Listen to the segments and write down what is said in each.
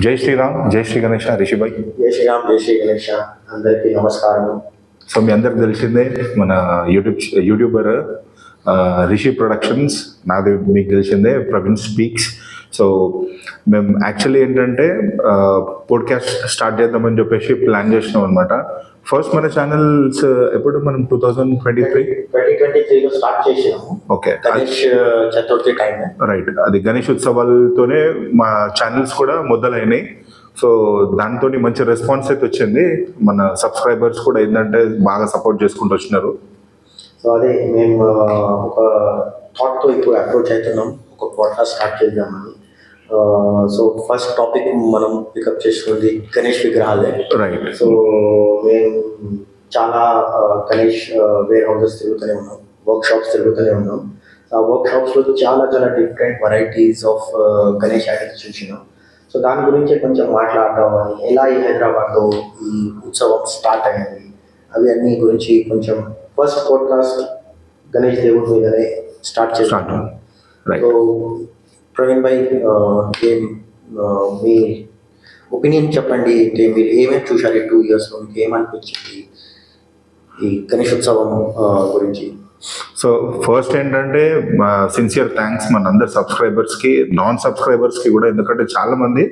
జై శ్రీరామ్, జై శ్రీ గణేష. రిషిభాయ్. జై శ్రీరామ్, జై శ్రీ గణేష. అందరికీ నమస్కారం. సో మీ అందరికి తెలిసిందే మన యూట్యూబర్ రిషి ప్రొడక్షన్స్, నాది మీకు తెలిసిందే ప్రవీణ్ స్పీక్స్. సో మేము యాక్చువల్లీ ఏంటంటే పోడ్కాస్ట్ స్టార్ట్ చేద్దామని చెప్పేసి ప్లాన్ చేసినాం అనమాట. ఫస్ట్ మన ఛానల్స్ ఎప్పుడు మనం 2023లో స్టార్ట్ చేసినాము. Okay, Ganesh Chaturthi time. Right, అది గణేష్ ఉత్సవాలతోనే మా ఛానల్స్ కూడా మొదలైనాయి. సో దాంతో మంచి రెస్పాన్స్ అయితే వచ్చింది. మన సబ్స్క్రైబర్స్ కూడా ఏంటంటే బాగా సపోర్ట్ చేసుకుంటూ వచ్చినారు. సో అదే మేము ఒక థాట్తో ఇప్పుడు అప్రోచ్ అవుతున్నాం, ఒక పాడ్కాస్ట్ స్టార్ట్ చేద్దామని. సో ఫస్ట్ టాపిక్ మనం పికప్ చేసుకుంది గణేష్ విగ్రహాలే. రైట్. సో మేము చాలా గణేష్ వేర్ హౌసెస్ తిరుగుతూనే ఉన్నాం, వర్క్ షాప్స్ తిరుగుతూనే ఉన్నాం. ఆ వర్క్ షాప్స్లో చాలా చాలా different varieties of Ganesh items చూసినాం. సో దాని గురించి కొంచెం మాట్లాడదాం అని, ఎలా ఈ హైదరాబాద్లో ఈ ఉత్సవం స్టార్ట్ అయింది, అవి అన్ని గురించి కొంచెం ఫస్ట్ పాడ్కాస్ట్ గణేష్ దేవుడి మీదనే స్టార్ట్ చేస్తాను. సో ప్రవీణ్ భాయ్, మీ ఒపీనియన్ చెప్పండి. మీరు ఏమేమి చూశారు ఈ 2 yearsలో, మీకు ఏమనిపించింది ఈ గణేష్ ఉత్సవం గురించి? సో ఫస్ట్ ఏంటంటే సిన్సియర్ థ్యాంక్స్ మన అందరు సబ్స్క్రైబర్స్కి, నాన్ సబ్స్క్రైబర్స్కి కూడా. ఎందుకంటే చాలా మంది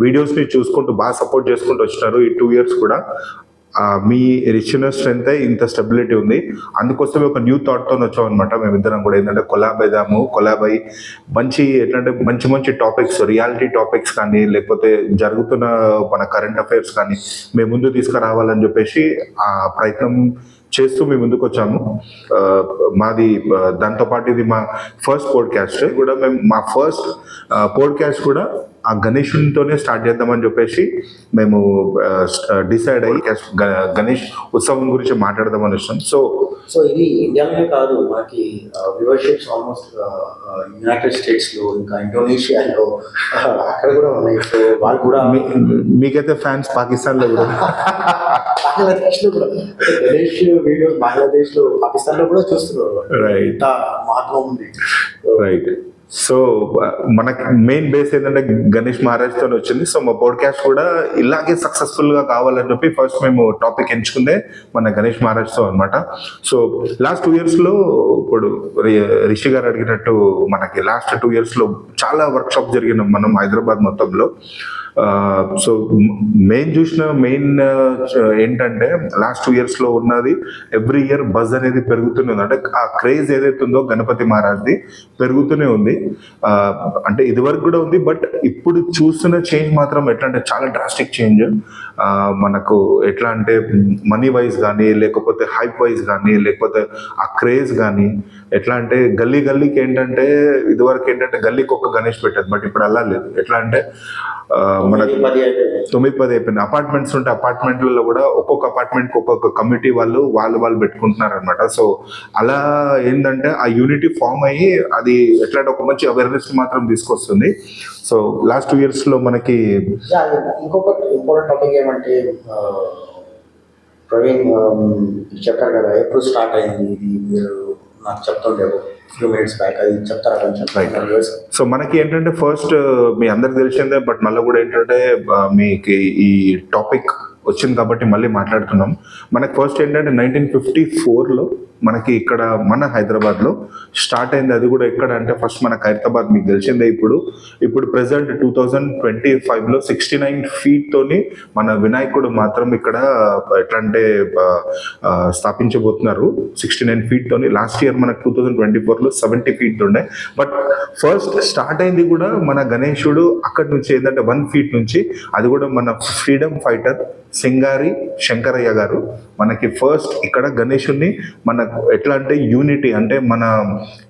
వీడియోస్ని చూసుకుంటూ బాగా సపోర్ట్ చేసుకుంటూ వచ్చినారు ఈ 2 years కూడా. మీ రిచ్నెస్ స్ట్రెంత్ ఇంత స్టెబిలిటీ ఉంది. అందుకోసమే ఒక న్యూ థాట్తో వచ్చాం అనమాట. మేమిద్దరం కూడా ఏంటంటే కొలాబ్ అయ్యి మంచి ఎట్లంటే మంచి మంచి టాపిక్స్, రియాలిటీ టాపిక్స్ కానీ లేకపోతే జరుగుతున్న మన కరెంట్ అఫైర్స్ కానీ మేము ముందు తీసుకురావాలని చెప్పేసి ఆ ప్రయత్నం చేస్తూ మేము ముందుకు వచ్చాము. మాది దాంతోపాటు ఇది మా ఫస్ట్ పోడ్కాస్ట్ కూడా. మేము మా ఫస్ట్ పోడ్కాస్ట్ కూడా ఆ గణేషునితోనే స్టార్ట్ చేద్దామని చెప్పేసి మేము డిసైడ్ అయ్యి గణేష్ ఉత్సవం గురించి మాట్లాడదామని వచ్చాం. సో ఇది ఇండియాలోనే కాదు, మనకి వ్యూవర్షిప్స్ ఆల్మోస్ట్ యునైటెడ్ స్టేట్స్లో, ఇంకా ఇండోనేషియాలో అక్కడ కూడా ఉన్నాయి. సో వాళ్ళు కూడా మీకైతే ఫ్యాన్స్ పాకిస్తాన్లో కూడా, బంగ్లాదేశ్లో కూడా గణేష్ వీడియోస్ బంగ్లాదేశ్లో, పాకిస్తాన్లో కూడా చూస్తున్నారు. రైట్, మహత్వం ఉంది. రైట్. సో మనకి మెయిన్ బేస్ ఏంటంటే గణేష్ మహారాజ్తో వచ్చింది. సో మా పాడ్కాస్ట్ కూడా ఇలాగే సక్సెస్ఫుల్గా కావాలని చెప్పి ఫస్ట్ మేము టాపిక్ ఎంచుకుందే మన గణేష్ మహారాజ్తో అనమాట. సో లాస్ట్ 2 yearsలో ఇప్పుడు రిషి గారు అడిగినట్టు మనకి లాస్ట్ 2 yearsలో చాలా వర్క్షాప్ జరిగినాం మనం హైదరాబాద్ మొత్తంలో. సో మెయిన్ ఏంటంటే లాస్ట్ 2 yearsలో ఉన్నది ఎవ్రీ ఇయర్ బజ్ అనేది పెరుగుతూనే ఉంది. అంటే ఆ క్రేజ్ ఏదైతే ఉందో గణపతి మహారాజ్ది పెరుగుతూనే ఉంది. అంటే ఇదివరకు కూడా ఉంది, బట్ ఇప్పుడు చూస్తున్న చేంజ్ మాత్రం ఎట్లా అంటే చాలా డ్రాస్టిక్ చేంజ్. మనకు ఎట్లా అంటే మనీ వైజ్ కానీ లేకపోతే హైప్ వైజ్ కానీ లేకపోతే ఆ క్రేజ్ కానీ ఎట్లా అంటే గల్లీకి ఏంటంటే ఇదివరకు ఏంటంటే గల్లీకి ఒక్క గణేష్ పెట్టేది, బట్ ఇప్పుడు అలా లేదు. ఎట్లా అంటే మనకు 9-10 అయిపోయింది. అపార్ట్మెంట్స్ ఉంటే అపార్ట్మెంట్లలో కూడా ఒక్కొక్క అపార్ట్మెంట్కి ఒక్కొక్క కమిటీ వాళ్ళు పెట్టుకుంటున్నారు అనమాట. సో అలా ఏంటంటే ఆ యూనిటీ ఫామ్ అయ్యి అది ఎట్లాంటి ఒక మంచి అవేర్నెస్ మాత్రం తీసుకొస్తుంది. సో లాస్ట్ 2 yearsలో మనకి ఇంకొకటి ఇంపార్టెంట్ టాపిక్ ఏమంటే, ప్రవీణ్ చెప్పారు కదా ఎప్పుడు స్టార్ట్ అయింది ఇది, మీరు నాకు చెప్తుండేవు ఫ్యూ మినిట్స్ బ్యాక్, అది చెప్తారా కొంచెం? సో మనకి ఏంటంటే ఫస్ట్ మీ అందరికి తెలిసిందే, బట్ మళ్ళీ కూడా ఏంటంటే మీకు ఈ టాపిక్ వచ్చింది కాబట్టి మళ్ళీ మాట్లాడుతున్నాం. మనకి ఫస్ట్ ఏంటంటే 1954లో మనకి ఇక్కడ మన హైదరాబాద్లో స్టార్ట్ అయింది. అది కూడా ఎక్కడ అంటే ఫస్ట్ మన ఖైరతాబాద్, మీకు తెలిసిందే. ఇప్పుడు ప్రెసెంట్ 2025లో 69 feet మన వినాయకుడు మాత్రం ఇక్కడ ఎట్లా అంటే స్థాపించబోతున్నారు. 69 feet. లాస్ట్ ఇయర్ మనకు 2024లో 70 feet ఉండే. బట్ ఫస్ట్ స్టార్ట్ అయింది కూడా మన గణేశుడు అక్కడి నుంచి ఏంటంటే 1 feet నుంచి. అది కూడా మన ఫ్రీడమ్ ఫైటర్ సింగారి శంకరయ్య గారు మనకి ఫస్ట్ ఇక్కడ గణేశుడిని మనకు ఎట్లా అంటే యూనిటీ, అంటే మన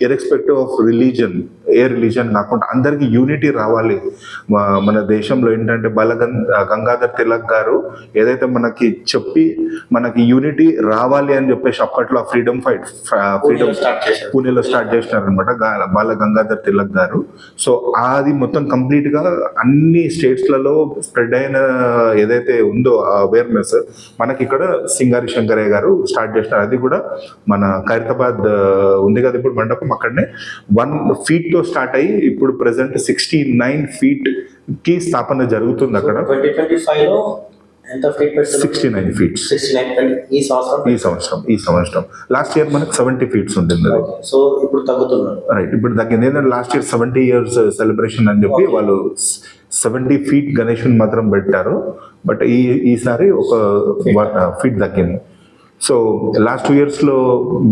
irrespective of religion, A religion కాకుండా అందరికీ యూనిటీ రావాలి మన దేశంలో. ఏంటంటే గంగాధర్ తిలక్ గారు ఏదైతే మనకి చెప్పి మనకి యూనిటీ రావాలి అని చెప్పేసి అప్పట్లో ఫ్రీడమ్ పూణేలో స్టార్ట్ చేసినారనమాట బాల గంగాధర్ తిలక్ గారు. సో అది మొత్తం కంప్లీట్గా అన్ని స్టేట్స్లలో స్ప్రెడ్ అయిన ఏదైతే ఉందో ఆ అవేర్నెస్ మనకి ఇక్కడ సింగారి శంకరయ్య గారు స్టార్ట్ చేసినారు. అది కూడా మన ఖైరతాబాద్ ఉంది కదా ఇప్పుడు మండపం, అక్కడనే 1 feet తో స్టార్ట్ అయ్యి ఇప్పుడు ప్రెసెంట్ 69 feet కి స్థాపన జరుగుతుంది అక్కడ. 2025 లో ఎంత ఫీట్ పెడుతున్నారు? 69 feet 69 ఈ సంవత్సరం. లాస్ట్ ఇయర్ మనకు 70 feet ఉంటుంది. సో ఇప్పుడు తగ్గుతున్నారు. రైట్, ఇప్పుడు తగ్గింది. ఏంటంటే లాస్ట్ ఇయర్ 70 years సెలబ్రేషన్ అని చెప్పి వాళ్ళు 70 feet గణేషుని మాత్రం పెట్టారు. బట్ ఈసారి ఒక ఫీట్ తగ్గింది. సో లాస్ట్ 2 years లో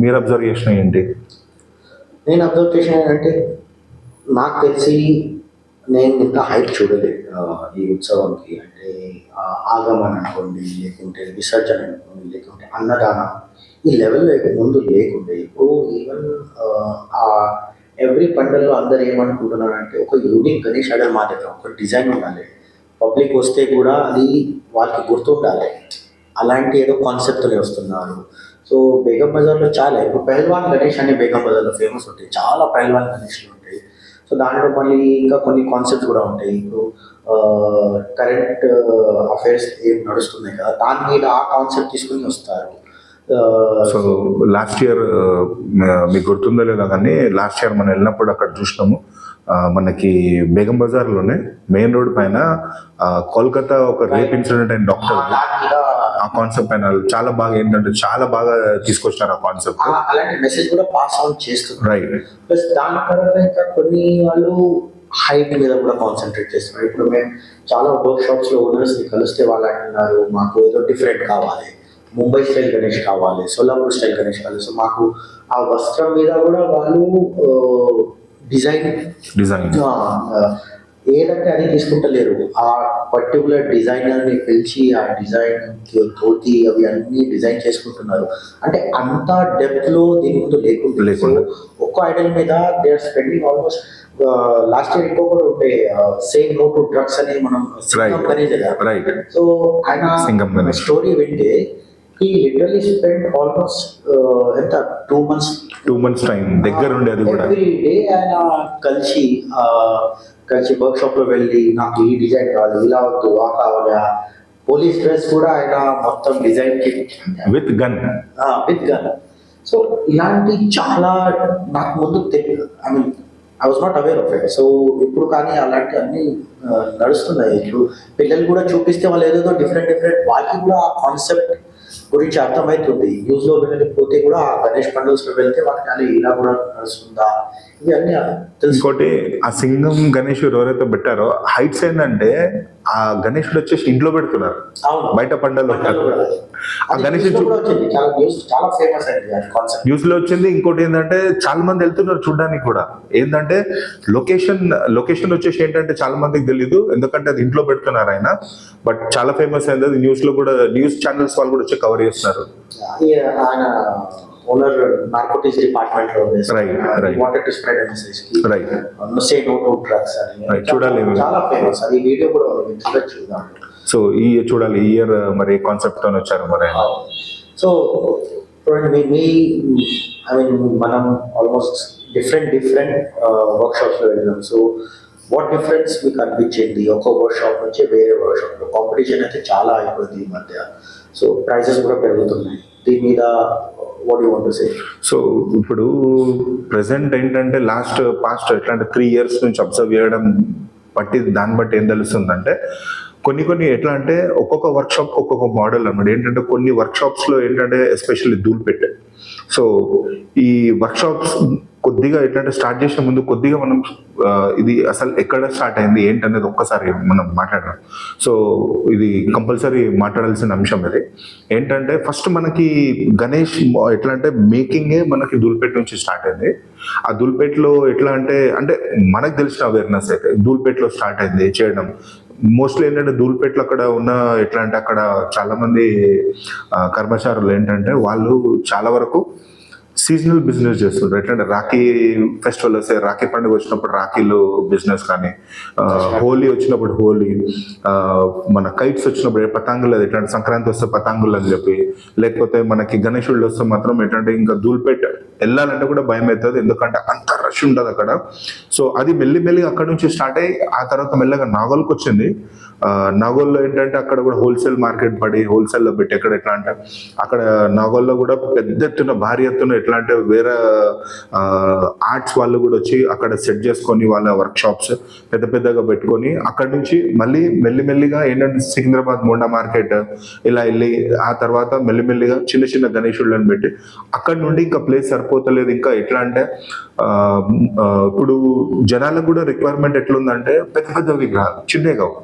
మీరు అబ్జర్వ్ చేసిన ఏంటి? నేను అబ్జర్వ్ చేసిన అంటే నాకు తెలిసి నేను ఇంకా హైప్ చూడలేదు ఈ ఉత్సవంకి. అంటే ఆగమన అనుకోండి, లేకుంటే విసర్జన అనుకోండి, లేకుంటే అన్నదానం, ఈ లెవెల్లో ముందు లేకుండే. ఇప్పుడు ఈవెన్ ఎవ్రీ పండుగలో అందరు ఏమనుకుంటున్నారు అంటే ఒక యూనిక్ గణేష్ ఐడల్ మా దగ్గర ఒక డిజైన్ ఉండాలి, పబ్లిక్ వస్తే కూడా అది వాళ్ళకి గుర్తుండాలి, అలాంటి ఏదో కాన్సెప్ట్తో వస్తున్నారు. సో బేగం బజార్లో చాలా ఇప్పుడు పెహల్వాన్ గణేష్ అనే బేగం బజార్లో ఫేమస్ ఉంటాయి, చాలా పెహల్వాన్ గణేష్లు ఉంటాయి. సో దాంట్లో మళ్ళీ ఇంకా కొన్ని కాన్సెప్ట్స్ కూడా ఉంటాయి. ఇప్పుడు కరెంట్ అఫైర్స్ ఏం నడుస్తున్నాయి కదా, దాని మీద ఆ కాన్సెప్ట్ తీసుకుని వస్తారు. సో లాస్ట్ ఇయర్ మీకు గుర్తుందో లేదో కానీ లాస్ట్ ఇయర్ మనం వెళ్ళినప్పుడు అక్కడ చూసినాము, మనకి బేగం బజార్లోనే మెయిన్ రోడ్ పైన కోల్కతా ఒక రేప్ ఇన్సిడెంట్ అయిన డాక్టర్, ఆ కాన్సెప్ట్ పైన చాలా బాగా ఏంటంటే చాలా బాగా తీసుకొచ్చినారు ఆ కాన్సెప్ట్. అలాంటి మెసేజ్ కూడా పాస్ అవుట్ చేస్తున్నారు. రైట్. ప్లస్ దాని తర్వాత ఇంకా కొన్ని వాళ్ళు హైట్ మీద కూడా కాన్సన్ట్రేట్ చేస్తున్నారు. ఇప్పుడు మేము చాలా వర్క్ షాప్స్ లో ఓనర్స్ ని కలిస్తే వాళ్ళు అంటున్నారు మాకు ఏదో డిఫరెంట్ కావాలి, ముంబై స్టైల్ గణేష్ కావాలి, సోలాపూర్ స్టైల్ గణేష్ కావాలి. సో మాకు ఆ వస్త్రం మీద కూడా వాళ్ళు డిజైన్ ఏదంటే అది తీసుకుంటలేరు. ఆ పర్టికులర్ డిజైనర్ని పిలిచి ఆ డిజైన్ ధోతి అవి అన్ని డిజైన్ చేసుకుంటున్నారు. అంటే అంత డెప్త్ లో దీని ముందు లేకుండా ఒక్క ఐడల్ మీద they are spending almost. Last year ఇంకొకటి ఉంటే సేమ్ నో టు డ్రగ్స్ అని మనం సో ఆయన స్టోరీ వింటే he literally spent almost ఎంత 2 months టైం దగ్గర ఉండే అది కూడా ఎవ్రీ డే ఆయన కలిసి వర్క్ షాప్ లో వెళ్ళి నాకు ఈ డిజైన్ కావాలి, ఇలా వద్దు, ఆ కావాలి. పోలీస్ డ్రెస్ కూడా ఆయన మొత్తం డిజైన్ విత్ గన్. సో ఇలాంటి చాలా నాకు ముందు తెలియదు. I was not aware of it. So ఇప్పుడు కానీ అలాంటి అన్ని నడుస్తున్నాయి. ఇప్పుడు పిల్లలు కూడా చూపిస్తే వాళ్ళు ఏదేదో డిఫరెంట్ వాళ్ళకి కూడా ఆ కాన్సెప్ట్ గురించి అర్థమవుతుంది. న్యూస్ లో వెళ్ళకపోతే కూడా ఆ గణేష్ పండుగస్ లో వెళ్తే వాళ్ళకి అది ఇలా కూడా నడుస్తుందా, ఇవన్నీ ఇంకోటి ఆ సింగం గణేష్ ఎవరైతే పెట్టారో హైట్స్ ఏంటంటే ఆ గణేషుడు వచ్చేసి ఇంట్లో పెడుతున్నారు, బయట పండుగలో ఆ గణేష్ చాలా ఫేమస్ అయింది న్యూస్ లో వచ్చింది. ఇంకోటి ఏంటంటే చాలా మంది వెళ్తున్నారు చూడడానికి కూడా. ఏంటంటే లొకేషన్ వచ్చేసి ఏంటంటే చాలా మందికి తెలీదు, ఎందుకంటే అది ఇంట్లో పెడుతున్నారు ఆయన. బట్ చాలా ఫేమస్ అయింది అది, న్యూస్ లో కూడా న్యూస్ ఛానల్స్ వాళ్ళు కూడా వచ్చి కవర్ చేస్తున్నారు. ఆయన ఓనర్ నార్కోటిక్స్ డిపార్ట్మెంట్ లో wanted to spread a message say no to drugs అని చూడాలి, చాలా ఫేమస్ అది వీడియో కూడా చూడొచ్చు. సో ఈ చూడాలి ఈ ఇయర్ మరి కాన్సెప్ట్ తో వచ్చారు మరి. సో మనం ఆల్మోస్ట్ డిఫరెంట్ వర్క్ షాప్స్ లో వెళ్ళాం. సో వాట్ డిఫరెన్స్ మీకు అనిపించింది ఒక వర్క్ షాప్ నుంచి వేరే వర్క్ షాప్ లో? కాంపిటీషన్ అయితే చాలా అయిపోయింది ఈ మధ్య. సో ప్రైసెస్ కూడా పెరుగుతున్నాయి. దీని మీద what you want to say? So ఇప్పుడు ప్రెసెంట్ ఏంటంటే పాస్ట్ ఎట్లా అంటే 3 years నుంచి అబ్జర్వ్ చేయడం బట్టి దాన్ని బట్టి ఏం తెలుస్తుందంటే కొన్ని ఎట్లా అంటే ఒక్కొక్క వర్క్ షాప్ ఒక్కొక్క మోడల్ అన్నమాట. ఏంటంటే కొన్ని వర్క్ షాప్స్ లో ఏంటంటే ఎస్పెషల్లీ ధూల్పేట్. సో ఈ వర్క్ షాప్స్ కొద్దిగా ఏంటంటే స్టార్ట్ చేసే ముందు కొద్దిగా మనం ఇది అసలు ఎక్కడ స్టార్ట్ అయింది ఏంటనేది ఒక్కసారి మనం మాట్లాడదాం. సో ఇది కంపల్సరీ మాట్లాడాల్సిన అంశం ఇది. ఏంటంటే ఫస్ట్ మనకి గణేష్ ఎట్లా అంటే మేకింగే మనకి ధూల్పేట్ నుంచి స్టార్ట్ అయింది. ఆ ధూల్పేట్లో ఎట్లా అంటే మనకు తెలిసిన అవేర్నెస్ అయితే ధూల్పేట్లో స్టార్ట్ అయింది చేయడం. మోస్ట్లీ ఏంటంటే ధూల్పేట్లో అక్కడ ఉన్న ఎట్లా అంటే అక్కడ చాలా మంది కర్మచారులు ఏంటంటే వాళ్ళు చాలా వరకు సీజనల్ బిజినెస్ చేస్తుంటారు. ఎట్లంటే రాఖీ ఫెస్టివల్ వస్తే రాఖీ పండుగ వచ్చినప్పుడు రాఖీలు బిజినెస్ కానీ, హోలీ వచ్చినప్పుడు హోలీ, మన కైట్స్ వచ్చినప్పుడు పతంగులు, ఎట్లాంటి సంక్రాంతి వస్తే పతంగులు అని చెప్పి, లేకపోతే మనకి గణేశుళ్ళు వస్తే మాత్రం ఎట్లంటే ఇంకా ధూల్పేట్ వెళ్ళాలంటే కూడా భయం అవుతుంది, ఎందుకంటే అంత రష్ ఉంటుంది అక్కడ. సో అది మెల్లిమెల్లిగా అక్కడ నుంచి స్టార్ట్ అయ్యి ఆ తర్వాత మెల్లగా నాగోల్కి వచ్చింది. నాగోల్లో ఏంటంటే అక్కడ కూడా హోల్సేల్ మార్కెట్ పడి హోల్సేల్లో పెట్టి ఎక్కడ ఎట్లా అంటే అక్కడ నాగోల్లో కూడా పెద్ద ఎత్తున భారీ ఎత్తున ఎట్లా అంటే వేరే ఆర్ట్స్ వాళ్ళు కూడా వచ్చి అక్కడ సెట్ చేసుకొని వాళ్ళ వర్క్ షాప్స్ పెద్ద పెద్దగా పెట్టుకొని అక్కడ నుంచి మళ్ళీ మెల్లిమెల్లిగా ఏంటంటే సికింద్రాబాద్ మోండా మార్కెట్ ఇలా వెళ్ళి ఆ తర్వాత మెల్లిమెల్లిగా చిన్న చిన్న గణేశుళ్ళని పెట్టి అక్కడ నుండి ఇంకా ప్లేస్ సరిపోతలేదు. ఇంకా ఎట్లా అంటే ఇప్పుడు జనాలకు కూడా రిక్వైర్మెంట్ ఎట్లుందంటే పెద్ద పెద్ద విగ్రహాలు చిన్నవి కావు,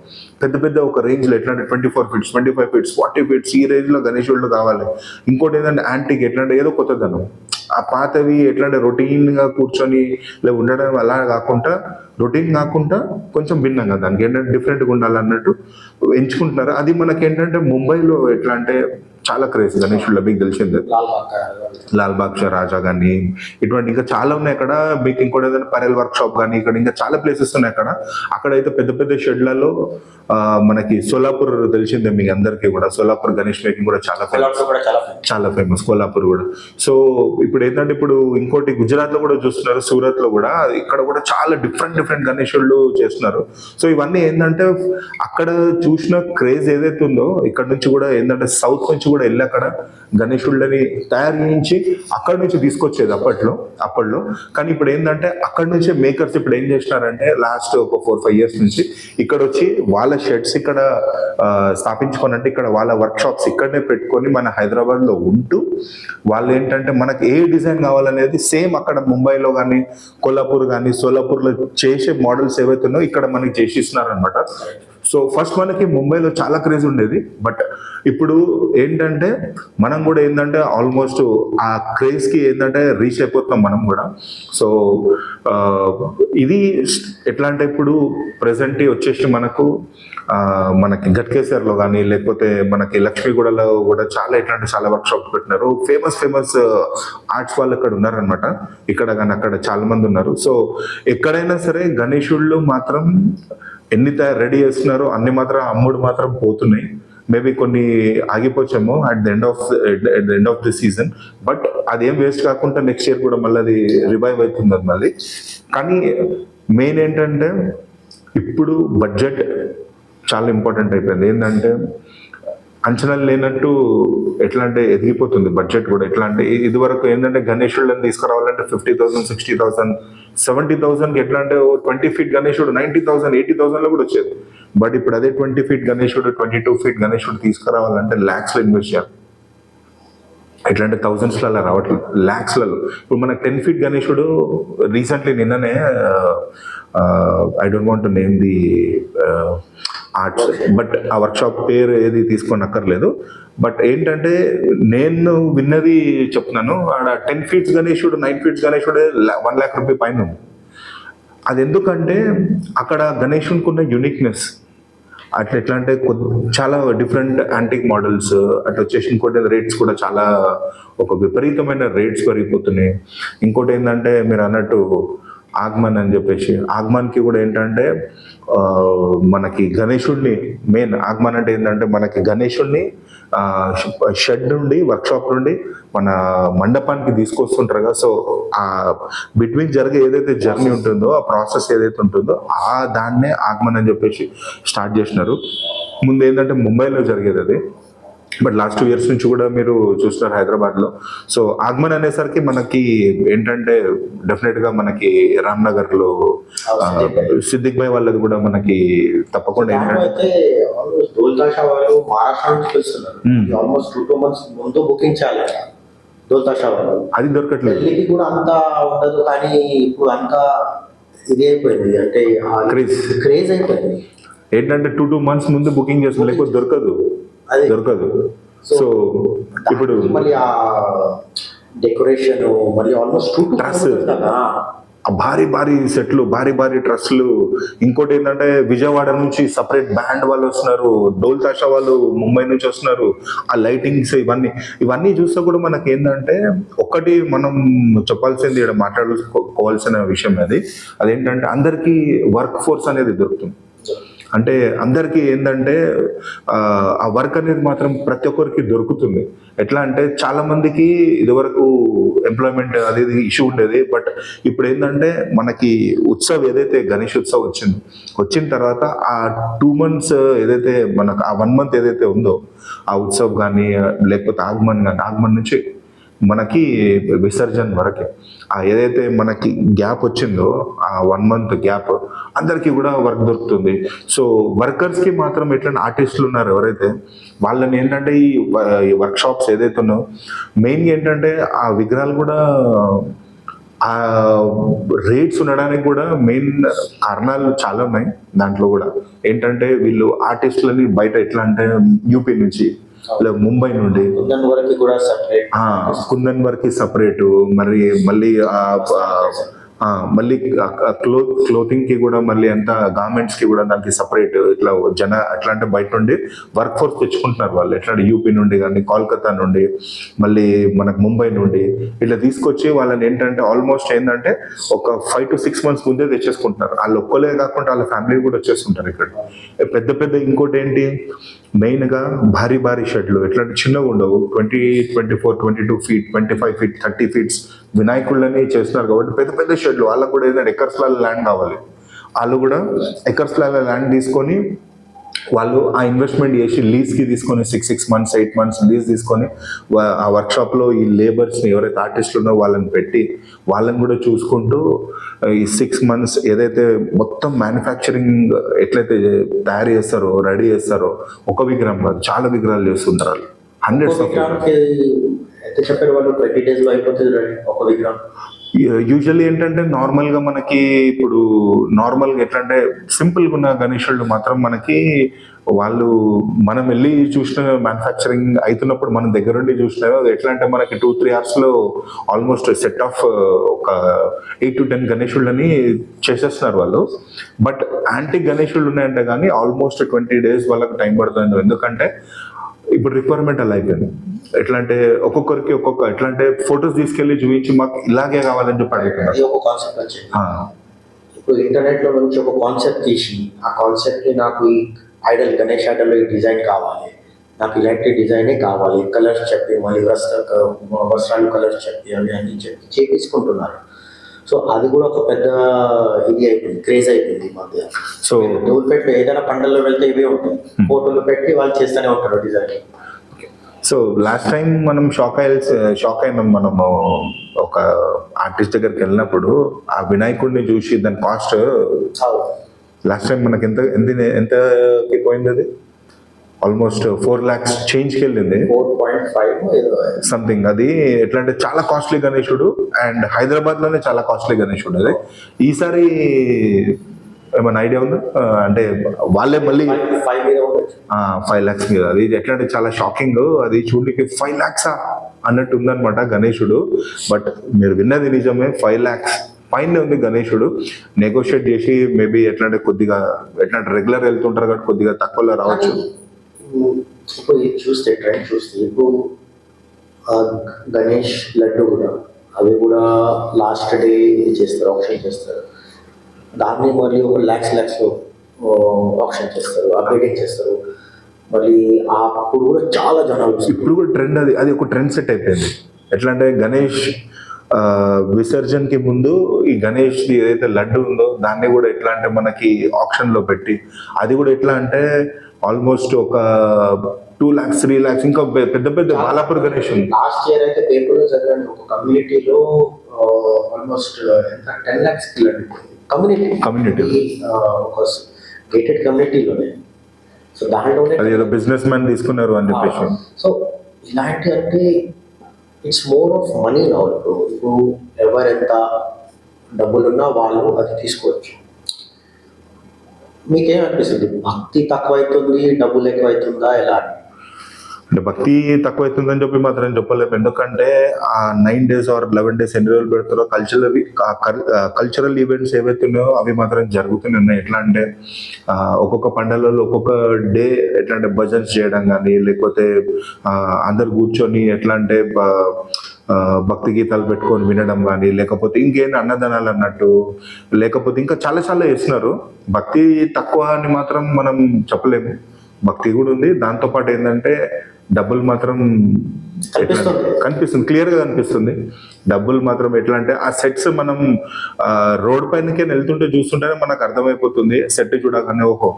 పెద్ద పెద్ద ఒక రేంజ్ లో ఎట్లా అంటే 24 feet 25 feet 40 feet ఈ రేంజ్ లో గణేశుళ్ళు కావాలి. ఇంకోటి ఏంటంటే యాంటిక్ ఎట్లా అంటే ఏదో కొత్తదనం, ఆ పాతవి ఎట్లా అంటే రొటీన్ గా కూర్చొని ఇలా ఉండడం అలా కాకుండా రొటీన్ కాకుండా కొంచెం భిన్నంగా దానికి ఏంటంటే డిఫరెంట్గా ఉండాలన్నట్టు ఎంచుకుంటున్నారు. అది మనకి ఏంటంటే ముంబైలో ఎట్లా అంటే చాలా క్రేజ్ గణేశుళ్ళ, మీకు తెలిసిందే లాల్ బాగ్ రాజా కానీ ఇటువంటి ఇంకా చాలా ఉన్నాయి అక్కడ. మీకు ఇంకోటి ఏదైనా పరేల్ వర్క్ షాప్ కానీ ఇక్కడ ఇంకా చాలా ప్లేసెస్ ఉన్నాయి అక్కడ. అక్కడైతే పెద్ద పెద్ద షెడ్లలో మనకి సోలాపూర్ తెలిసిందే మీకు అందరికీ కూడా, సోలాపూర్ గణేష్ మేకింగ్ కూడా చాలా ఫేమస్ కోల్హాపూర్ కూడా. సో ఇప్పుడు ఏంటంటే ఇప్పుడు ఇంకోటి గుజరాత్ లో కూడా చూస్తున్నారు, సూరత్ లో కూడా, ఇక్కడ కూడా చాలా డిఫరెంట్ గణేశుళ్ళు చేస్తున్నారు. సో ఇవన్నీ ఏంటంటే అక్కడ చూసిన క్రేజ్ ఏదైతే ఉందో ఇక్కడ నుంచి కూడా ఏంటంటే సౌత్ నుంచి కూడా వెళ్ళి అక్కడ గణేశుళ్ళని తయారు చేయించి అక్కడ నుంచి తీసుకొచ్చేది అప్పట్లో. కానీ ఇప్పుడు ఏంటంటే అక్కడ నుంచే మేకర్స్ ఇప్పుడు ఏం చేసినారంటే లాస్ట్ ఒక 4-5 years నుంచి ఇక్కడ వచ్చి వాళ్ళ షెడ్స్ ఇక్కడ స్థాపించుకొని, అంటే ఇక్కడ వాళ్ళ వర్క్ షాప్స్ ఇక్కడనే పెట్టుకొని మన హైదరాబాద్ లో ఉంటూ వాళ్ళు ఏంటంటే మనకి ఏ డిజైన్ కావాలనేది సేమ్ అక్కడ ముంబైలో కానీ కొల్హాపూర్ కానీ సోలాపూర్ లో చేసే మోడల్స్ ఏవైతే ఉన్నాయో ఇక్కడ మనకి చేసి ఇస్తున్నారనమాట. సో ఫస్ట్ మనకి ముంబైలో చాలా క్రేజ్ ఉండేది, బట్ ఇప్పుడు ఏంటంటే మనం కూడా ఏంటంటే ఆల్మోస్ట్ ఆ క్రేజ్ కి ఏంటంటే రీచ్ అయిపోతున్నాం మనం కూడా. సో ఇది ఎట్లా అంటే ఇప్పుడు ప్రెసెంట్ వచ్చేసి మనకి గట్కేసర్లో కానీ లేకపోతే మనకి లక్ష్మీగూడలో కూడా చాలా ఎట్లా అంటే చాలా వర్క్ షాప్స్ పెట్టినారు. ఫేమస్ ఆర్ట్స్ వాళ్ళు ఇక్కడ ఉన్నారనమాట, ఇక్కడ కానీ అక్కడ చాలా మంది ఉన్నారు. సో ఎక్కడైనా సరే గణేశుళ్ళు మాత్రం ఎన్ని రెడీ చేస్తున్నారో అన్ని మాత్రం అమ్ముడు మాత్రం పోతున్నాయి. మేబీ కొన్ని ఆగిపోవచ్చేమో at the end of the season, but అదేం వేస్ట్ కాకుండా నెక్స్ట్ ఇయర్ కూడా మళ్ళీ అది రివైవ్ అవుతుంది అది మళ్ళీ. కానీ మెయిన్ ఏంటంటే ఇప్పుడు బడ్జెట్ చాలా ఇంపార్టెంట్ అయిపోయింది. ఏంటంటే అంచనాలు లేనట్టు ఎట్లా అంటే ఎదిగిపోతుంది బడ్జెట్ కూడా. ఎట్లా అంటే ఇది వరకు ఏంటంటే గణేశుళ్ళని తీసుకురావాలంటే 50,000 60,000 70,000 ఎట్లా అంటే 20 feet గణేశుడు 90,000 80,000 లో కూడా వచ్చేది. బట్ ఇప్పుడు అదే 20 feet గణేశుడు 22 feet గణేశుడు తీసుకురావాలంటే lakhs లో ఇన్వెస్ట్ చేయాలి. ఎట్లా అంటే థౌజండ్స్లలో రావట్లేదు, lakhsలలో. ఇప్పుడు మనకు 10 feet గణేశుడు రీసెంట్లీ నిన్ననే I don't want to name the arts, but ఆ వర్క్ షాప్ పేరు ఏది తీసుకొని అక్కర్లేదు. బట్ ఏంటంటే నేను విన్నది చెప్తున్నాను, ఆడ 10 feet గణేశుడు 9 feet గణేశుడు 1 lakh రూపాయ పైన ఉంది. అది ఎందుకంటే అక్కడ గణేశునికి ఉన్న యూనిక్నెస్ అట్లా ఎట్లా అంటే చాలా డిఫరెంట్ యాంటిక్ మోడల్స్ అట్లా వచ్చేసి. ఇంకోటి రేట్స్ కూడా చాలా ఒక విపరీతమైన రేట్స్ పెరిగిపోతున్నాయి. ఇంకోటి ఏంటంటే మీరు అన్నట్టు ఆగమన్ అని చెప్పేసి, ఆగమన్కి కూడా ఏంటంటే మనకి గణేశుడిని మెయిన్ ఆగమన్ అంటే ఏంటంటే మనకి గణేశుడిని షెడ్ నుండి వర్క్షాప్ నుండి మన మండపానికి తీసుకొస్తుంటారు కదా. సో ఆ బిట్వీన్ జరిగే ఏదైతే జర్నీ ఉంటుందో ఆ ప్రాసెస్ ఏదైతే ఉంటుందో ఆ దాన్నే ఆగమన్ అని చెప్పేసి స్టార్ట్ చేసినారు. ముందు ఏంటంటే ముంబైలో జరిగేది అది, బట్ లాస్ట్ 2 years నుంచి కూడా మీరు చూస్తున్నారు హైదరాబాద్లో. సో ఆగమన్ అనేసరికి మనకి ఏంటంటే డెఫినెట్ గా మనకి రామ్నగర్లో సిద్దిక్ భాయ్ వాళ్ళది కూడా మనకి తప్పకుండా ఏంటంటే ఆల్మోస్ట్ 2 months ముందు బుకింగ్ చేయాలి అది దొరకట్లేదు కూడా అంతా ఉండదు. కానీ ఇప్పుడు అంతా ఇది అయిపోయింది అంటే క్రేజ్ అయిపోయింది. ఏంటంటే 2 months ముందు బుకింగ్ చేస్తాం, లేకపోతే దొరకదు. సో ఇప్పుడు మళ్ళీ ఆ డెకరేషన్ మళ్ళీ ఆల్మోస్ట్ భారీ సెట్లు భారీ ట్రస్లు. ఇంకోటి ఏంటంటే విజయవాడ నుంచి సపరేట్ బ్యాండ్ వాళ్ళు వస్తున్నారు, డోల్ తాషా వాళ్ళు ముంబై నుంచి వస్తున్నారు. ఆ లైటింగ్స్ ఇవన్నీ చూస్తే కూడా మనకి ఏంటంటే ఒకటి మనం చెప్పాల్సింది ఇక్కడ మాట్లాడుకోవాల్సిన విషయం అదేంటంటే అందరికీ వర్క్ ఫోర్స్ అనేది దొరుకుతుంది. అంటే అందరికీ ఏంటంటే ఆ వర్క్ అనేది మాత్రం ప్రతి ఒక్కరికి దొరుకుతుంది. ఎట్లా అంటే చాలా మందికి ఇదివరకు ఎంప్లాయ్మెంట్ అనేది ఇష్యూ ఉండేది. బట్ ఇప్పుడు ఏంటంటే మనకి ఉత్సవ్ ఏదైతే గణేష్ ఉత్సవ్ వచ్చిన తర్వాత ఆ 2 months ఏదైతే మనకు ఆ 1 month ఏదైతే ఉందో ఆ ఉత్సవ్ కానీ లేకపోతే ఆగమన్ నుంచి మనకి విసర్జన్ వరకే ఆ ఏదైతే మనకి గ్యాప్ వచ్చిందో ఆ 1 month గ్యాప్ అందరికీ కూడా వర్క్ దొరుకుతుంది. సో వర్కర్స్కి మాత్రం ఎట్లా ఆర్టిస్టులు ఉన్నారు ఎవరైతే వాళ్ళని ఏంటంటే ఈ వర్క్ షాప్స్ ఏదైతే ఉన్నాయో మెయిన్గా ఏంటంటే ఆ విగ్రహాలు కూడా ఆ రేట్స్ ఉండడానికి కూడా మెయిన్ కారణాలు చాలా ఉన్నాయి. దాంట్లో కూడా ఏంటంటే వీళ్ళు ఆర్టిస్టులని బయట ఎట్లా అంటే యూపీ నుంచి ముంబై నుండి కుందన్ వరకు సపరేట్ మళ్ళీ మళ్ళీ క్లోతింగ్ కి కూడా మళ్ళీ అంతా గార్మెంట్స్ కి కూడా దానికి సపరేట్ ఇట్లా ఎట్లా అంటే బయట నుండి వర్క్ ఫోర్స్ తెచ్చుకుంటున్నారు వాళ్ళు. ఎట్లా అంటే యూపీ నుండి కానీ కోల్కతా నుండి మళ్ళీ మనకు ముంబై నుండి ఇట్లా తీసుకొచ్చి వాళ్ళని ఏంటంటే ఆల్మోస్ట్ ఏంటంటే ఒక 5 to 6 months ముందే తెచ్చేసుకుంటున్నారు. వాళ్ళు ఒక్కలే కాకుండా వాళ్ళ ఫ్యామిలీ కూడా వచ్చేస్తుంటారు ఇక్కడ. పెద్ద ఇంకోటి ఏంటి మెయిన్ గా భారీ షెడ్లు ఎట్లా అంటే చిన్నగా ఉండవు. 20, 24, 22 feet, 25 feet, 30 feet వినాయకుళ్ళని చేస్తున్నారు కాబట్టి పెద్ద షెడ్లు. వాళ్ళకు కూడా ఏదైనా ఎకర్స్ ల్యాండ్ కావాలి. వాళ్ళు కూడా ఎకర్స్ ల్యాండ్ తీసుకొని వాళ్ళు ఆ ఇన్వెస్ట్మెంట్ చేసి లీజ్కి తీసుకొని 6 months, 8 months లీజ్ తీసుకొని ఆ వర్క్షాప్లో ఈ లేబర్స్ని ఎవరైతే ఆర్టిస్టులు ఉన్నారో వాళ్ళని పెట్టి వాళ్ళని కూడా చూసుకుంటూ ఈ 6 months ఏదైతే మొత్తం మ్యానుఫ్యాక్చరింగ్ ఎట్లయితే తయారు చేస్తారో రెడీ చేస్తారో ఒక విగ్రహం కాదు చాలా విగ్రహాలు చేస్తుంటారు వాళ్ళు. హండ్రెడ్స్ ఆఫ్ చెప్పారు వాళ్ళు 20 days లో అయిపోతుంది ఒక విగ్రహం. యూజువల్లీ ఏంటంటే నార్మల్గా మనకి ఇప్పుడు నార్మల్గా ఎట్లా అంటే సింపుల్గా ఉన్న గణేశుళ్ళు మాత్రం మనకి వాళ్ళు మనం వెళ్ళి చూసిన మ్యానుఫ్యాక్చరింగ్ అవుతున్నప్పుడు మనం దగ్గరుండి చూసినా ఎట్లా అంటే మనకి 2-3 hours ఆల్మోస్ట్ సెట్ ఆఫ్ ఒక 8 to 10 గణేశుళ్ళని చేసేస్తున్నారు వాళ్ళు. బట్ యాంటిక్ గణేశుళ్ళు ఉన్నాయంటే కానీ ఆల్మోస్ట్ 20 days వాళ్ళకి టైం పడుతుంది. ఎందుకంటే ఇప్పుడు రిక్వైర్మెంట్ అలా అయిపోయింది. ఎట్లా అంటే ఒక్కొక్కరికి ఎట్లా అంటే ఫొటోస్ తీసుకెళ్లి చూపించి మాకు ఇలాగే కావాలని చెప్పి అడుగుతున్నారు. ఇప్పుడు ఇంటర్నెట్ లో నుంచి ఒక కాన్సెప్ట్ తీసి ఆ కాన్సెప్ట్ ని నాకు ఈ ఐడల్ గణేష్ ఐడల్ ఈ డిజైన్ కావాలి, నాకు ఇలాంటి డిజైనే కావాలి, కలర్స్ చెప్పి మళ్ళీ వస్త్రాలు కలర్స్ చెప్పి అవి అన్ని చెప్పి చేపించుకుంటున్నారు. సో అది కూడా ఒక పెద్ద ఇది అయిపోయింది, క్రేజ్ అయిపోయింది ఈ మధ్య. సో టూల్పేట్లో ఏదైనా పండుగలో వెళ్తే ఇవే ఉంటాయి, ఫోటోలు పెట్టి వాళ్ళు చేస్తూనే ఉంటారు డిజైన్. సో లాస్ట్ టైం మనం షాక్ అయినాం మనము ఒక ఆర్టిస్ట్ దగ్గరికి వెళ్ళినప్పుడు ఆ వినాయకుడిని చూసి దాని కాస్ట్ లాస్ట్ టైం మనకి ఎంతకి పోయింది అది ఆల్మోస్ట్ 4 lakhs చేంజ్కి వెళ్ళింది, 4.5 సంథింగ్. అది ఎట్లా అంటే చాలా కాస్ట్లీ గణేశుడు అండ్ హైదరాబాద్ లోనే చాలా కాస్ట్లీ గణేశుడు అది. ఈసారి ఏమైనా ఐడియా ఉందా అంటే వాళ్ళే మళ్ళీ 5 lakhs మీద అది ఎట్లా అంటే చాలా షాకింగ్. అది చూడడానికి 5 lakhs అన్నట్టు ఉందన్నమాట గణేశుడు. బట్ మీరు విన్నది నిజమే, 5 lakhs పైన ఉంది గణేశుడు. నెగోషియేట్ చేసి మేబీ ఎట్లా అంటే కొద్దిగా ఎట్లా అంటే రెగ్యులర్ వెళ్తుంటారు కాబట్టి కొద్దిగా తక్కువలో రావచ్చు. ఇప్పుడు ట్రెండ్ చూస్తే ఇప్పుడు గణేష్ లడ్డు కూడా అవి కూడా లాస్ట్ డే ఇది చేస్తారు, ఆప్షన్ చేస్తారు. దాన్ని మళ్ళీ ఒక lakhs ఆప్షన్ చేస్తారు, అప్డేటింగ్ చేస్తారు. మళ్ళీ అప్పుడు కూడా చాలా జనాలు ఇప్పుడు కూడా ట్రెండ్ అది ఒక ట్రెండ్ సెట్ అయిపోయింది. ఎట్లా అంటే గణేష్ విసర్జన్కి ముందు ఈ గణేష్ ఏదైతే లడ్డు ఉందో దాన్ని కూడా ఎట్లా అంటే మనకి ఆప్షన్ లో పెట్టి అది కూడా ఎట్లా అంటే ఆల్మోస్ట్ ఒక 2 lakhs 3 lakhs ఇంకా పెద్ద బాలాపూర్ గణేష్ ఉంది. లాస్ట్ ఇయర్ అయితే పేపర్లో చదివాను, ఒక కమ్యూనిటీలో ఆల్మోస్ట్ 10 lakhs కమ్యూనిటీ ఒక గేటెడ్ కమ్యూనిటీలోనే. సో దాంట్లోనే అది ఏదో బిజినెస్ మ్యాన్ తీసుకున్నారు అని చెప్పేసి. సో ఇలాంటి అంటే it's more of money now. ఇప్పుడు ఎవరెంత డబ్బులున్నా వాళ్ళు అది తీసుకోవచ్చు. మీకేమనిపిస్తుంది, భక్తి తక్కువ అవుతుంది, డబ్బులు ఎక్కువ అవుతుందా, ఎలా? అంటే భక్తి తక్కువ అవుతుందని చెప్పి మాత్రం చెప్పలేము. ఎందుకంటే ఆ 9 days or 11 days ఎన్ని రోజులు పెడతారో కల్చరల్ ఈవెంట్స్ ఏవైతే ఉన్నాయో అవి మాత్రం జరుగుతూనే ఉన్నాయి. ఎట్లా అంటే ఒక్కొక్క పండుగలలో ఒక్కొక్క డే ఎట్లా అంటే భజన్స్ చేయడం కానీ లేకపోతే అందరు కూర్చొని ఎట్లా అంటే భక్తి గీతాలు పెట్టుకొని వినడం కానీ, లేకపోతే ఇంకేంటి అన్నదానాలు అన్నట్టు, లేకపోతే ఇంకా చాలా చాలా చేస్తున్నారు. భక్తి తక్కువ అని మాత్రం మనం చెప్పలేము, భక్తి కూడా ఉంది. దాంతోపాటు ఏంటంటే డబ్బులు మాత్రం కనిపిస్తుంది, క్లియర్ గా కనిపిస్తుంది. డబ్బులు మాత్రం ఎట్లా అంటే ఆ సెట్స్ మనం రోడ్ పైనకే వెళ్తుంటే చూస్తుంటేనే మనకు అర్థమైపోతుంది, సెట్ చూడగానే ఓహో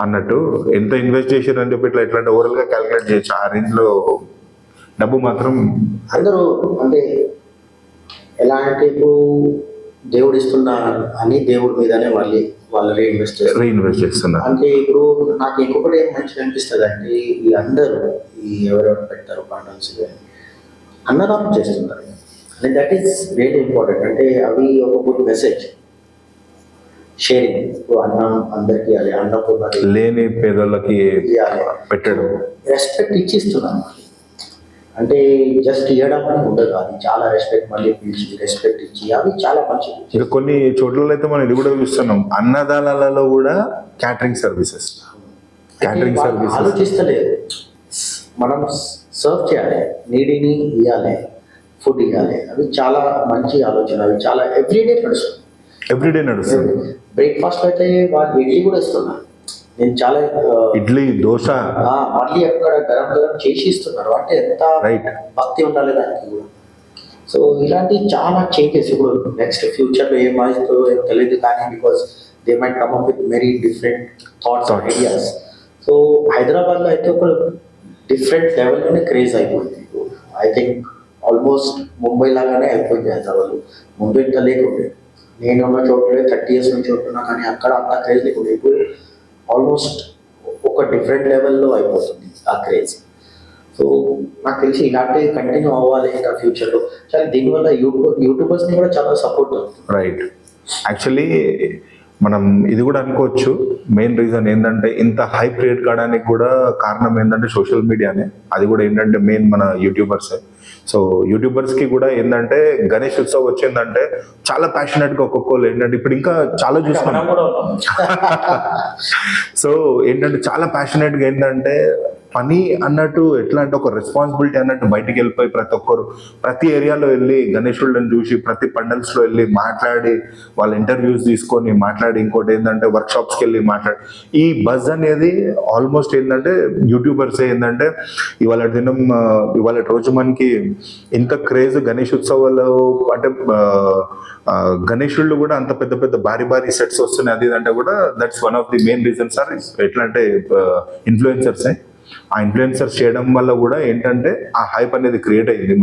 అన్నట్టు ఎంత ఇన్వెస్ట్ చేశారు అని చెప్పి ఇట్లా ఎట్లా ఓవరాల్ గా క్యాలిక్యులేట్ చేయొచ్చు. ఆ రేంజ్ లో డబ్బు మాత్రం అందరూ అంటే ఎలా అంటే ఇప్పుడు దేవుడు ఇస్తున్నా అని దేవుడి మీదనే మళ్ళీ వాళ్ళు రీఇన్వెస్ట్ చేస్తున్నారు. అంటే ఇప్పుడు నాకు ఇంకొకటి ఏం మంచిగా అనిపిస్తుంది అంటే ఈ అందరూ ఈ ఎవరెవరు పెడతారు పాటల్స్ అన్నదానం చేస్తున్నారు. అంటే దట్ ఈస్ రియల్లీ ఇంపార్టెంట్. అంటే అవి ఒక గుడ్ మెసేజ్ షేరింగ్. ఇప్పుడు అన్నం అందరికి ఇవ్వాలి, అన్నపూర్ణ లేని పేదలకి పెట్టడం, రెస్పెక్ట్ ఇచ్చి ఇస్తున్నాను. అంటే జస్ట్ ఇవ్వడం అని ఉండదు, అది చాలా రెస్పెక్ట్, మళ్ళీ పిలిచి రెస్పెక్ట్ ఇచ్చి అవి చాలా మంచిది. ఇక కొన్ని చోట్ల అయితే మనం ఇది కూడా చూస్తున్నాం, అన్నదానాలలో కూడా క్యాటరింగ్ సర్వీసెస్ ఆలోచిస్తలేదు. మనం సర్వ్ చేయాలి, నీడిని ఇవ్వాలి, ఫుడ్ ఇవ్వాలి, అవి చాలా మంచి ఆలోచన. అవి చాలా ఎవ్రీడే నడుస్తుంది. బ్రేక్ఫాస్ట్ అయితే వాళ్ళు ఇడ్లీ కూడా ఇస్తున్నారు. నేను చాలా ఇడ్లీ దోశ మళ్ళీ అక్కడ గరం చేసి ఇస్తున్నారు. అంటే ఎంత భక్తి ఉండాలి దానికి కూడా. సో ఇలాంటి చాలా చేంజెస్ ఇప్పుడు నెక్స్ట్ ఫ్యూచర్లో ఏమైందో ఏం తెలియదు, కానీ because they might come up with very different thoughts and ideas. So హైదరాబాద్లో అయితే ఒక డిఫరెంట్ లెవెల్లోనే క్రేజ్ అయిపోయింది. ఐ థింక్ ఆల్మోస్ట్ ముంబై లాగానే అయిపోయింది హైదరాబాద్. ముంబై ఇంత లేకుండే, నేను ఉన్న చోట్ల 30 years నుంచి ఉంటున్నా, కానీ అక్కడ అంత క్రేజ్ లేకుండే. ఇప్పుడు ఆల్మోస్ట్ ఒక డిఫరెంట్ లెవెల్లో అయిపోతుంది ఆ క్రేజ్. సో నాకు తెలిసి ఇలాంటి కంటిన్యూ అవ్వాలి ఇంకా ఫ్యూచర్లో. చాలా దీనివల్ల యూట్యూబర్స్ని కూడా చాలా సపోర్ట్ అవుతుంది. రైట్. యాక్చువల్లీ మనం ఇది కూడా అనుకోవచ్చు, మెయిన్ రీజన్ ఏంటంటే ఇంత హైప్ క్రియేట్ కావడానికి కూడా కారణం ఏంటంటే సోషల్ మీడియానే. అది కూడా ఏంటంటే మెయిన్ మన యూట్యూబర్సే. సో యూట్యూబర్స్కి కూడా ఏంటంటే గణేష్ ఉత్సవ్ వచ్చిందంటే చాలా ప్యాషనెట్గా ఒక్కొక్కరు ఏంటంటే ఇప్పుడు ఇంకా చాలా చూస్తున్నాం. సో ఏంటంటే చాలా ప్యాషనెట్గా ఏంటంటే పని అన్నట్టు ఎట్లా అంటే ఒక రెస్పాన్సిబిలిటీ అన్నట్టు బయటికి వెళ్ళిపోయి ప్రతి ఒక్కరు ప్రతి ఏరియాలో వెళ్ళి గణేశుళ్ళని చూసి ప్రతి పండల్స్లో వెళ్ళి మాట్లాడి వాళ్ళ ఇంటర్వ్యూస్ తీసుకొని మాట్లాడి, ఇంకోటి ఏంటంటే వర్క్షాప్స్కి వెళ్ళి మాట్లాడి, ఈ బజ్ అనేది ఆల్మోస్ట్ ఏంటంటే యూట్యూబర్స్ ఏంటంటే ఇవాళ రోజు మనకి ఇంత క్రేజ్ గణేష్ ఉత్సవాలు అంటే గణేశుళ్ళు కూడా అంత పెద్ద పెద్ద భారీ సెట్స్ వస్తున్నాయి. అది అంటే కూడా that's one of the main reasons sir. ఎట్లా అంటే ఇన్ఫ్లుయెన్సర్సే, ఆ ఇన్ఫ్లుయెన్సర్స్ చేయడం వల్ల కూడా ఏంటంటే ఆ హైప్ అనేది క్రియేట్ అయ్యింది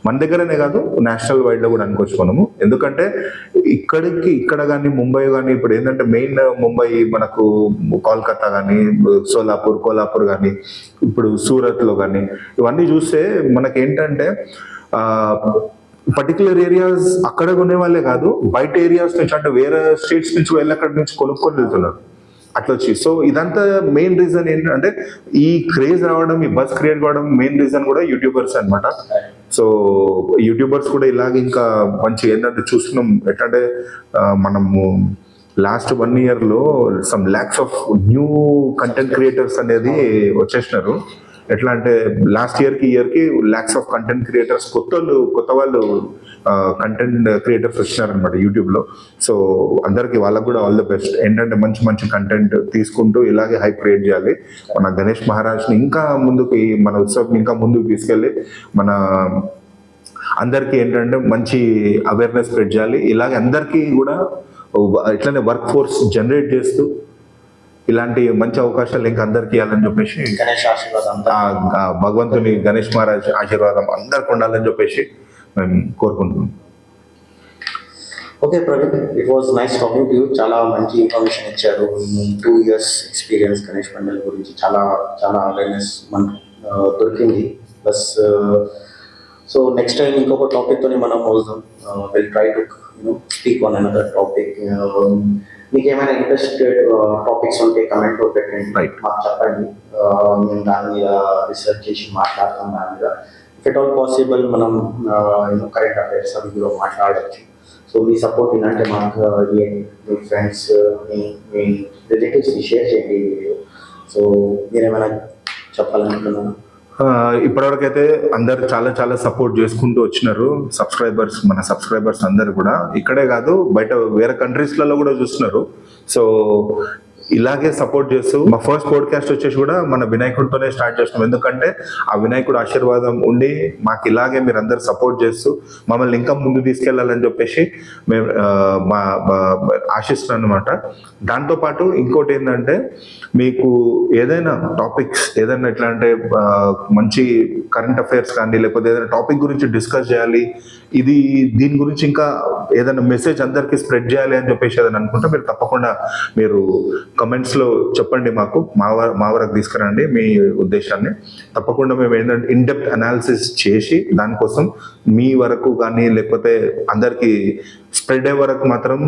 మన దగ్గరనే కాదు, నేషనల్ వైడ్ లో కూడా అనుకోవచ్చు మనము. ఎందుకంటే ఇక్కడ కానీ ముంబై కానీ ఇప్పుడు ఏంటంటే మెయిన్ ముంబై మనకు కోల్కతా కానీ కోలాపూర్ కానీ ఇప్పుడు సూరత్ లో కానీ ఇవన్నీ చూస్తే మనకి ఏంటంటే పర్టికులర్ ఏరియాస్ అక్కడ కొనే వాళ్ళే కాదు, బయట ఏరియాస్ నుంచి అంటే వేరే స్టేట్స్ నుంచి వెళ్ళి అక్కడి నుంచి కొనుక్కొని వెళ్తున్నారు అట్లా వచ్చి. సో ఇదంతా మెయిన్ రీజన్ ఏంటంటే ఈ క్రేజ్ రావడం, ఈ బస్ క్రియేట్ కావడం మెయిన్ రీజన్ కూడా యూట్యూబర్స్ అనమాట. సో యూట్యూబర్స్ కూడా ఇలాగ ఇంకా మంచి ఏంటంటే చూస్తున్నాం ఎట్లంటే మనము last 1 year some lakhs of new content creators అనేది వచ్చేసినారు. ఎట్లా అంటే లాస్ట్ ఇయర్కి లాక్స్ ఆఫ్ కంటెంట్ క్రియేటర్స్ కొత్త వాళ్ళు కంటెంట్ క్రియేటర్స్ వచ్చినారనమాట యూట్యూబ్లో. సో అందరికి వాళ్ళకు కూడా ఆల్ ది బెస్ట్. ఏంటంటే మంచి కంటెంట్ తీసుకుంటూ ఇలాగే హైప్ క్రియేట్ చేయాలి. మన గణేష్ మహారాజ్ని ఇంకా ముందుకు, మన ఉత్సవం ఇంకా ముందుకు తీసుకెళ్ళి మన అందరికీ ఏంటంటే మంచి అవేర్నెస్ స్ప్రెడ్ చేయాలి. ఇలాగే అందరికీ కూడా ఇట్లానే వర్క్ ఫోర్స్ జనరేట్ చేస్తూ ఇలాంటి మంచి అవకాశాలు ఇంకా అందరికి ఇవ్వాలని చెప్పేసి భగవంతుని గణేష్ మహారాజ్ ఆశీర్వాదం అందరికి ఉండాలని చెప్పేసి మేము కోరుకుంటున్నాం. Okay Praveen, it was nice talking to you. చాలా మంచి ఇన్ఫర్మేషన్ ఇచ్చారు. మీ 2 years ఎక్స్పీరియన్స్ గణేష్ పండుగ గురించి చాలా అవేర్నెస్ మనకు దొరికింది. ప్లస్ సో నెక్స్ట్ టైం ఇంకొక టాపిక్తో మనం మోస్తాం. Will try to speak on another topic. మీకు ఏమైనా ఇంట్రెస్టెడ్ టాపిక్స్ ఉంటే కమెంట్లో పెట్టండి, మాకు చెప్పండి. మేము దాని మీద రీసెర్చ్ చేసి మాట్లాడతాం. దాని మీద ఇఫ్ ఎట్ ఆల్ పాసిబుల్ మనం కరెంట్ అఫైర్స్ అవి కూడా మాట్లాడవచ్చు. సో మీ సపోర్ట్ ఏంటంటే మాకు మీ ఫ్రెండ్స్, మీ రిలేటివ్స్ని షేర్ చేయండి ఈ వీడియో. సో మీరేమైనా చెప్పాలనుకుంటున్నాను? ఇప్పటివరకు అయితే అందరు చాలా చాలా సపోర్ట్ చేసుకుంటూ వచ్చినారు. మన సబ్స్క్రైబర్స్ అందరు కూడా ఇక్కడే కాదు, బయట వేరే కంట్రీస్లలో కూడా చూస్తున్నారు. సో ఇలాగే సపోర్ట్ చేస్తూ మా ఫస్ట్ పోడ్కాస్ట్ వచ్చేసి కూడా మన వినాయకుడితోనే స్టార్ట్ చేస్తున్నాం. ఎందుకంటే ఆ వినాయకుడు ఆశీర్వాదం ఉండి మాకు ఇలాగే మీరు అందరు సపోర్ట్ చేస్తూ మమ్మల్ని ఇంకా ముందు తీసుకెళ్లాలని చెప్పేసి మేము ఆశిస్తున్నాం అనమాట. దాంతోపాటు ఇంకోటి ఏంటంటే, మీకు ఏదైనా టాపిక్స్ ఏదైనా ఎట్లా అంటే మంచి కరెంట్ అఫైర్స్ కానీ, లేకపోతే ఏదైనా టాపిక్ గురించి డిస్కస్ చేయాలి, దీని గురించి ఇంకా ఏదైనా మెసేజ్ అందరికి స్ప్రెడ్ చేయాలి అని చెప్పేసి ఏదైనా అనుకుంటే మీరు తప్పకుండా మీరు కమెంట్స్ లో చెప్పండి. మాకు మా వరకు తీసుకురండి మీ ఉద్దేశాన్ని. తప్పకుండా మేము ఏంటంటే ఇన్ డెప్త్ అనాలిసిస్ చేసి దానికోసం మీ వరకు కానీ, లేకపోతే అందరికి స్ప్రెడ్ అయ్యే వరకు మాత్రం,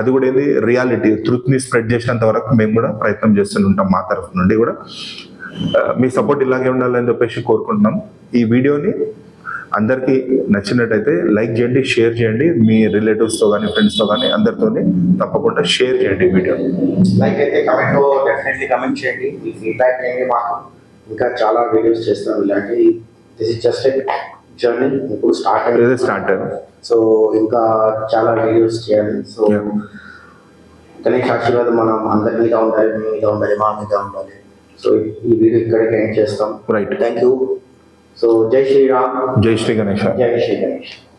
అది కూడా ఏంది రియాలిటీ ట్రూత్ ని స్ప్రెడ్ చేసినంత వరకు మేము కూడా ప్రయత్నం చేస్తుంటాం మా తరఫు నుండి కూడా. మీ సపోర్ట్ ఇలాగే ఉండాలని చెప్పేసి కోరుకుంటున్నాం. ఈ వీడియోని అందరికీ నచ్చినట్టయితే లైక్ చేయండి, షేర్ చేయండి. మీ రిలేటివ్స్తో కానీ, ఫ్రెండ్స్తో కానీ అందరితో తప్పకుండా షేర్ చేయండి వీడియో. లైక్ అయితే కమెంట్లో డెఫినెట్లీ కమెంట్ చేయండి, మీ ఫీడ్బ్యాక్ చేయండి. మాకు ఇంకా చాలా వీడియోస్ చేస్తాం ఇలాంటి. దిస్ ఇస్ జస్ట్ జర్నీ, ఇప్పుడు స్టార్ట్ అయింది. సో ఇంకా చాలా వీడియోస్ చేయాలి. సో గణేష్ ఆశీర్వాదం మనం అందరి మీద ఉండాలి, మీ మీద ఉండాలి, మా మీద ఉండాలి. సో ఈ వీడియో ఇక్కడికి ఎండ్ చేస్తాం. Right, thank you. సో జై శ్రీరామ్, జై శ్రీ గణేష్. జై శ్రీ గణేష్.